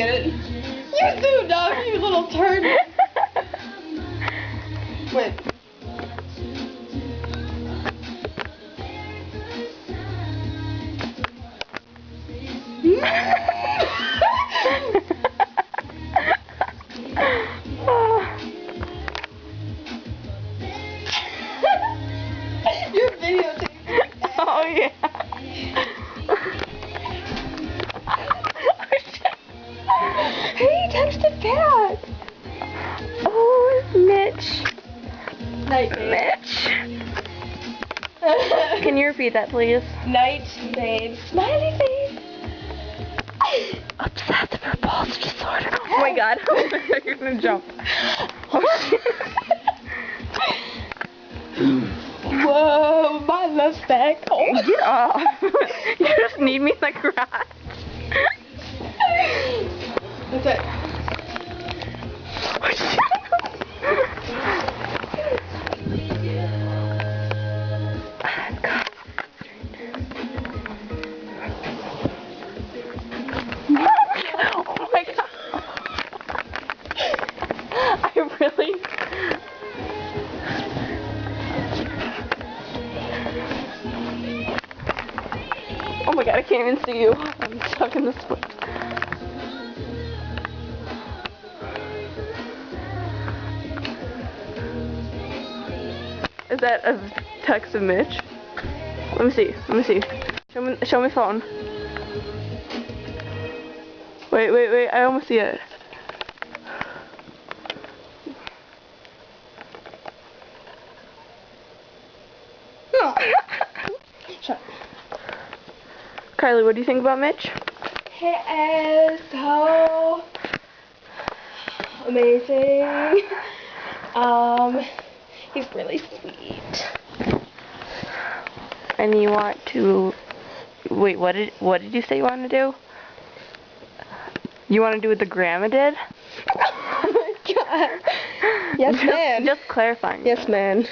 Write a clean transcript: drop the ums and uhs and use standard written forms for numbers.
get it? You're too dumb, you little turd. Wait. You're videotaping. Oh yeah. Hey, touch the pad. Oh, Mitch. Night, babe. Mitch. Can you repeat that, please? Night, babe. Smiley face. Obsessive compulsive disorder. Oh my god. You're gonna jump. Whoa, my love's back. Oh. Get off. You just need me in the garage. That's it. Oh my god. I really... Oh my god, I can't even see you. I'm stuck in this foot. Is that a text of Mitch? Let me see. Let me see. Show me phone. Wait. I almost see it. No. Shut up. Kylie, what do you think about Mitch? He is so amazing. He's really sweet. And you want to... Wait, what did you say you want to do? You want to do what the grandma did? Oh my god. Yes, man. Just clarifying. Yes, man.